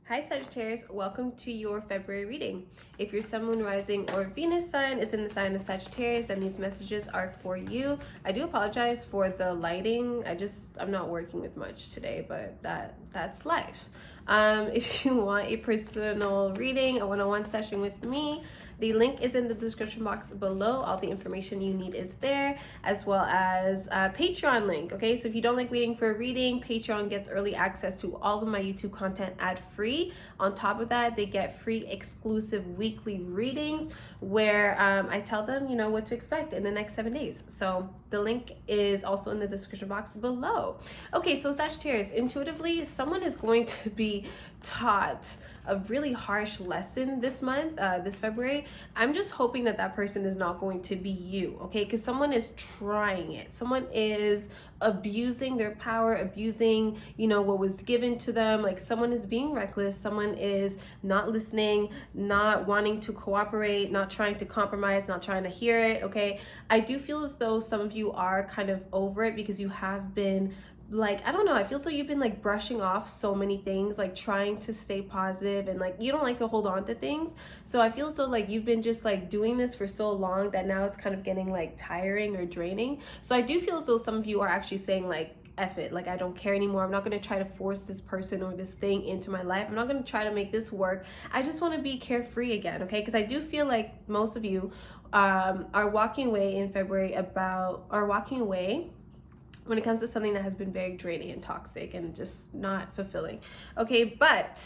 Hi Sagittarius, welcome to your February reading. If your sun, moon, rising, or Venus sign is in the sign of Sagittarius, then these messages are for you. I do apologize for the lighting. I'm not working with much today, but that's life. If you want a personal reading, a one-on-one session with me, the link is in the description box below. All the information you need is there, as well as a Patreon link. Okay, so if you don't like waiting for a reading, Patreon gets early access to all of my YouTube content ad-free. On top of that, they get free exclusive weekly readings where I tell them, what to expect in the next 7 days. So the link is also in the description box below. Okay, so Sagittarius, intuitively, someone is going to be taught a really harsh lesson this month, this February. I'm just hoping that that person is not going to be you, okay? Because someone is trying it. Someone is abusing their power, abusing, what was given to them. Like someone is being reckless. Someone is not listening, not wanting to cooperate, not trying to compromise, not trying to hear it, okay? I do feel as though some of you are kind of over it because you have been I don't know, I feel so you've been brushing off so many things, trying to stay positive, and you don't like to hold on to things. So I feel so you've been just doing this for so long that now it's kind of getting tiring or draining. So I do feel as though some of you are actually saying F it, I don't care anymore. I'm not going to try to force this person or this thing into my life. I'm not going to try to make this work. I just want to be carefree again, okay? Because I do feel like most of you are walking away in February when it comes to something that has been very draining and toxic and just not fulfilling. Okay, but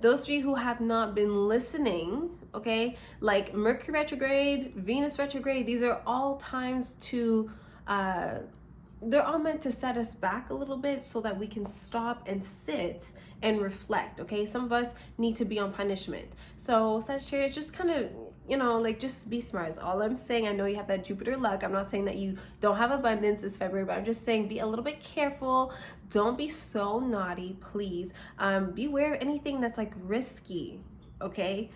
those of you who have not been listening, okay, Mercury retrograde, Venus retrograde, these are all times to they're all meant to set us back a little bit so that we can stop and sit and reflect, okay? Some of us need to be on punishment. So Sagittarius, just kind of, just be smart is all I'm saying. I know you have that Jupiter luck. I'm not saying that you don't have abundance this February, but I'm just saying be a little bit careful. Don't be so naughty, please. Beware of anything that's risky, okay?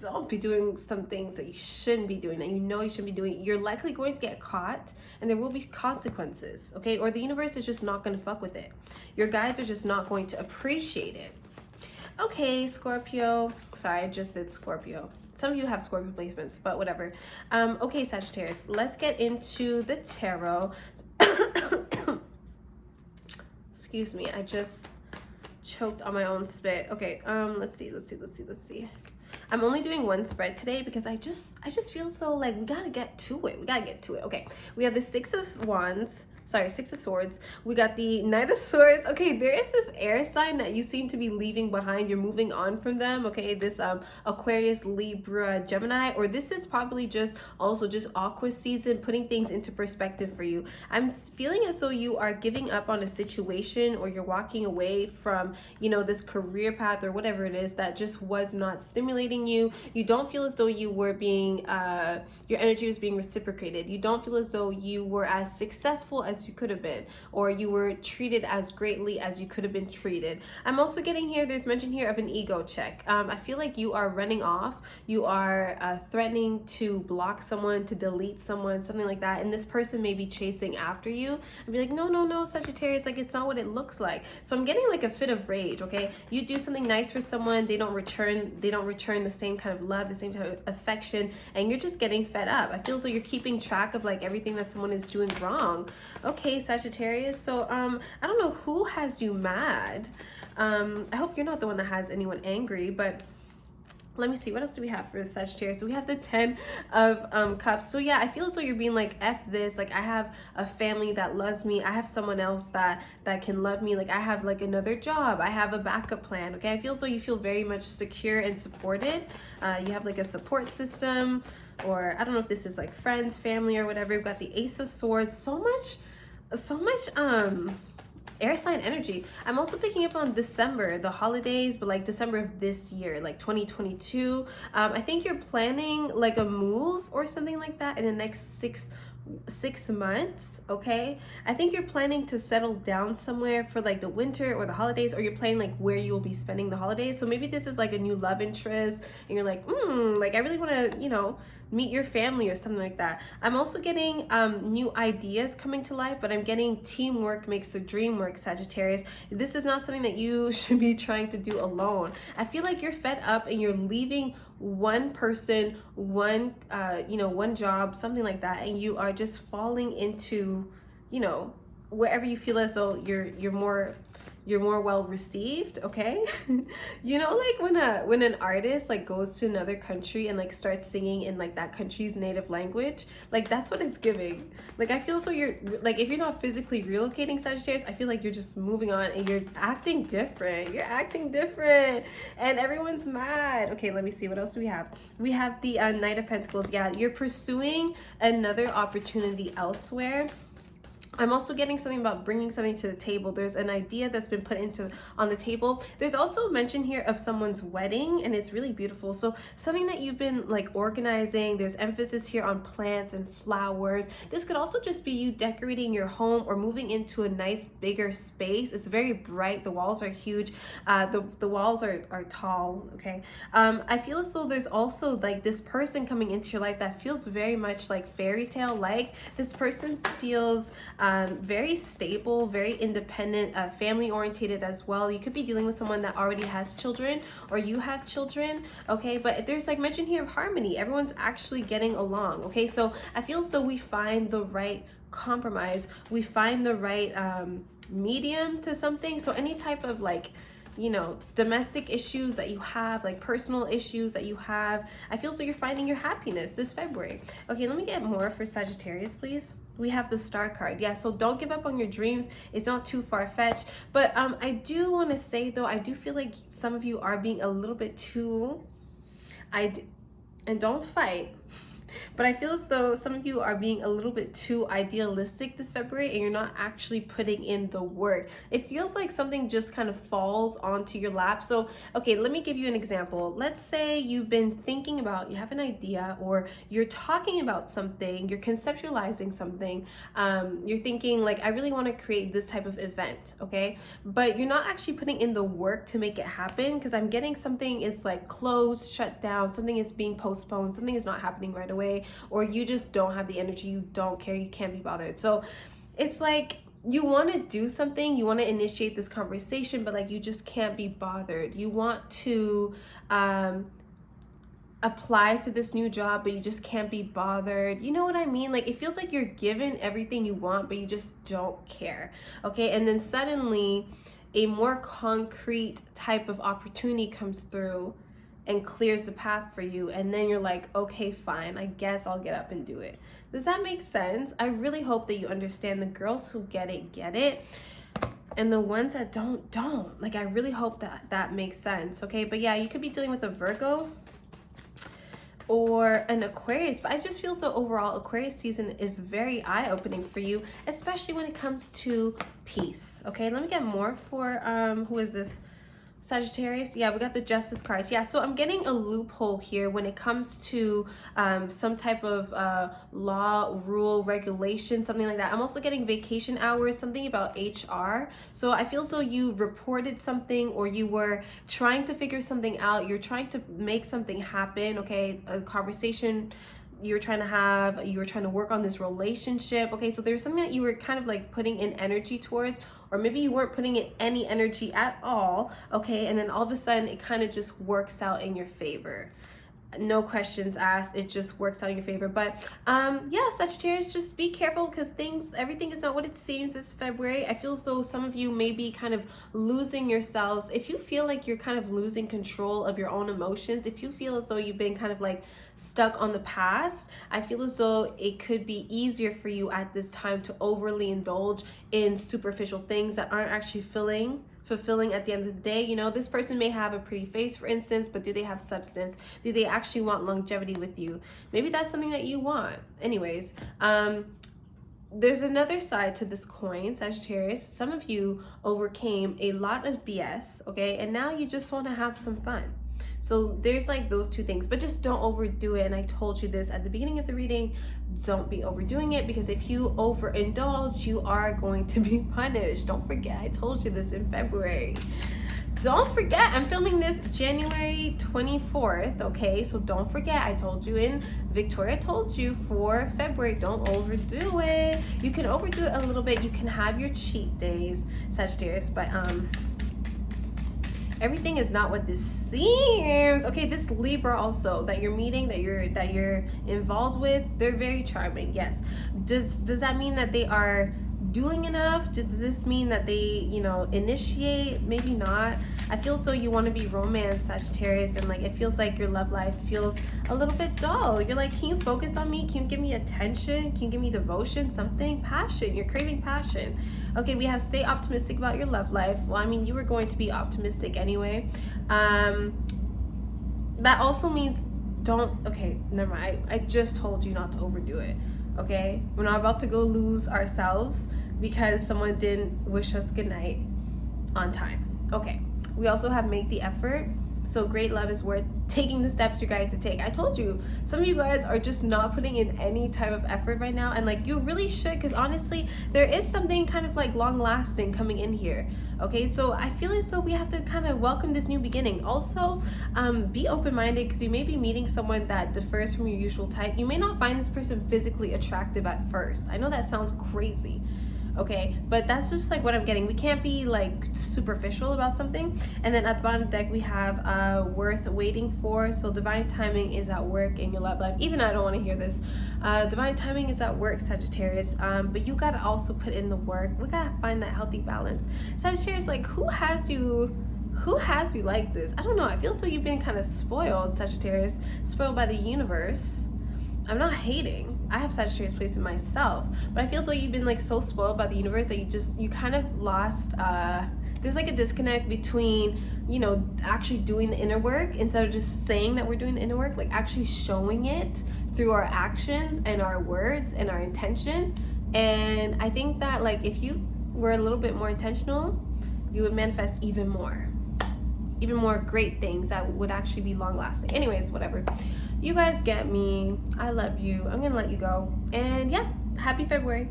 Don't be doing some things that you shouldn't be doing, that you shouldn't be doing. You're likely going to get caught and there will be consequences, okay? Or the universe is just not going to fuck with it. Your guides are just not going to appreciate it. Okay, Scorpio. Sorry, I just said Scorpio. Some of you have Scorpio placements, but whatever. Okay, Sagittarius, let's get into the tarot. Excuse me, I just choked on my own spit. Okay, let's see. I'm only doing one spread today because I just feel so we gotta get to it. Okay, we have the Six of Swords. We got the Knight of Swords. Okay, there is this air sign that you seem to be leaving behind. You're moving on from them. Okay, this Aquarius, Libra, Gemini, or this is probably just Aqua season, putting things into perspective for you. I'm feeling as though you are giving up on a situation, or you're walking away from this career path or whatever it is that just was not stimulating you. You don't feel as though you were being your energy was being reciprocated. You don't feel as though you were as successful as you could have been, or you were treated as greatly as you could have been treated. I'm also getting here, there's mention here of an ego check. I feel like you are running off. You are threatening to block someone, to delete someone, something like that, and this person may be chasing after you and be like, no, Sagittarius, it's not what it looks like. So I'm getting a fit of rage, okay? You do something nice for someone, they don't return the same kind of love, the same type of affection, and you're just getting fed up. I feel so you're keeping track of everything that someone is doing wrong. Okay, Sagittarius, so I don't know who has you mad. I hope you're not the one that has anyone angry, but let me see, what else do we have for Sagittarius? So we have the 10 of Cups. So yeah, I feel as though you're being F this. I have a family that loves me. I have someone else that can love me. I have another job. I have a backup plan, okay? I feel as though you feel very much secure and supported. You have a support system, or I don't know if this is friends, family, or whatever. We've got the Ace of Swords. So much air sign energy. I'm also picking up on December, the holidays, but December of this year, 2022. I think you're planning a move or something like that in the next 6 6 months, okay? I think you're planning to settle down somewhere for like the winter or the holidays, or you're planning like where you will be spending the holidays. So maybe this is like a new love interest and you're like, like I really want to, you know, meet your family or something like that. I'm also getting new ideas coming to life, but I'm getting teamwork makes the dream work, Sagittarius. This is not something that you should be trying to do alone. I feel like you're fed up and you're leaving one person, one one job, something like that, and you are just falling into, you know, wherever you feel as though you're more well received, okay? You know, like when an artist like goes to another country and like starts singing in like that country's native language, like that's what it's giving. Like I feel so you're like, if you're not physically relocating, Sagittarius, I feel like you're just moving on and you're acting different. You're acting different and everyone's mad. Okay, let me see, what else do we have? We have the Knight of Pentacles. Yeah, you're pursuing another opportunity elsewhere. I'm also getting something about bringing something to the table. There's an idea that's been put on the table. There's also a mention here of someone's wedding, and it's really beautiful. So something that you've been like organizing. There's emphasis here on plants and flowers. This could also just be you decorating your home or moving into a nice bigger space. It's very bright. The walls are huge. The walls are tall. Okay. I feel as though there's also like this person coming into your life that feels very much like fairy tale like. This person feels very stable, very independent, family oriented as well. You could be dealing with someone that already has children or you have children, okay? But there's like mention here of harmony. Everyone's actually getting along, okay? So I feel so we find the right compromise. We find the right medium to something. So any type of like, you know, domestic issues that you have, like personal issues that you have, I feel so you're finding your happiness this February. Okay, let me get more for Sagittarius, please. We have the Star card. Yeah, so don't give up on your dreams. It's not too far-fetched. But I do want to say, though, I do feel like some of you are being a little bit too... And don't fight. But I feel as though some of you are being a little bit too idealistic this February and you're not actually putting in the work. It feels like something just kind of falls onto your lap. So, okay, let me give you an example. Let's say you've been thinking about, you have an idea or you're talking about something, you're conceptualizing something, you're thinking like, I really want to create this type of event, okay? But you're not actually putting in the work to make it happen because I'm getting something is like closed, shut down, something is being postponed, something is not happening right away. Or you just don't have the energy, you don't care, you can't be bothered. So it's like you want to do something, you want to initiate this conversation, but like you just can't be bothered. You want to apply to this new job, but you just can't be bothered. You know what I mean? Like it feels like you're given everything you want, but you just don't care. Okay, and then suddenly a more concrete type of opportunity comes through and clears the path for you, and then you're like, okay, fine, I guess I'll get up and do it. Does that make sense? I really hope that you understand. The girls who get it, and the ones that don't. Like I really hope that makes sense, okay? But yeah, you could be dealing with a Virgo or an Aquarius, but I just feel so overall Aquarius season is very eye-opening for you, especially when it comes to peace. Okay, let me get more for who is this? Sagittarius. Yeah, we got the Justice cards. Yeah, so I'm getting a loophole here when it comes to some type of law, rule, regulation, something like that. I'm also getting vacation hours, something about HR. So I feel so you reported something or you were trying to figure something out. You're trying to make something happen, okay? A conversation you were trying to work on this relationship, okay? So there's something that you were kind of like putting in energy towards, or maybe you weren't putting in any energy at all, okay? And then all of a sudden it kind of just works out in your favor. No questions asked, it just works out in your favor. But yeah, Sagittarius, just be careful because everything is not what it seems this February. I feel as though some of you may be kind of losing yourselves. If you feel like you're kind of losing control of your own emotions, if you feel as though you've been kind of like stuck on the past, I feel as though it could be easier for you at this time to overly indulge in superficial things that aren't actually fulfilling at the end of the day. You know, this person may have a pretty face, for instance, but do they have substance? Do they actually want longevity with you? Maybe that's something that you want. Anyways, there's another side to this coin, Sagittarius. Some of you overcame a lot of BS, okay? And now you just want to have some fun. So there's like those two things, but just don't overdo it. And I told you this at the beginning of the reading, don't be overdoing it, because if you overindulge, you are going to be punished. Don't forget, I told you this in February. Don't forget, I'm filming this January 24th, okay? So don't forget, I told you in Victoria told you for February, don't overdo it. You can overdo it a little bit. You can have your cheat days, Sagittarius, but everything is not what this seems. Okay, this Libra also that you're meeting, that you're involved with, they're very charming. Yes. Does that mean that they are doing enough? Does this mean that they, you know, initiate? Maybe not. I feel so you want to be romance, Sagittarius, and like it feels like your love life feels a little bit dull. You're like, can you focus on me? Can you give me attention? Can you give me devotion? Something? Passion. You're craving passion. Okay, we have stay optimistic about your love life. Well, I mean, you were going to be optimistic anyway. That also means don't, okay, never mind. I just told you not to overdo it. Okay, we're not about to go lose ourselves because someone didn't wish us good night on time. Okay, we also have make the effort. So great love is worth taking the steps you're going to take. I told you, some of you guys are just not putting in any type of effort right now, and like you really should, because honestly there is something kind of like long lasting coming in here. Okay, so I feel as though we have to kind of welcome this new beginning. Also, be open-minded, because you may be meeting someone that differs from your usual type. You may not find this person physically attractive at first. I know that sounds crazy, okay, but that's just like what I'm getting. We can't be like superficial about something. And then at the bottom of the deck we have worth waiting for. So divine timing is at work in your love life. Even I don't want to hear this. Divine timing is at work, Sagittarius, but you gotta also put in the work. We gotta find that healthy balance, Sagittarius. Like who has you like this? I don't know, I feel so you've been kind of spoiled, Sagittarius, spoiled by the universe. I'm not hating. I have Sagittarius placed in myself, but I feel so you've been like so spoiled by the universe that you kind of lost, there's like a disconnect between, you know, actually doing the inner work instead of just saying that we're doing the inner work, like actually showing it through our actions and our words and our intention. And I think that like if you were a little bit more intentional, you would manifest even more great things that would actually be long lasting. Anyways, whatever. You guys get me. I love you. I'm gonna let you go. And yeah, happy February.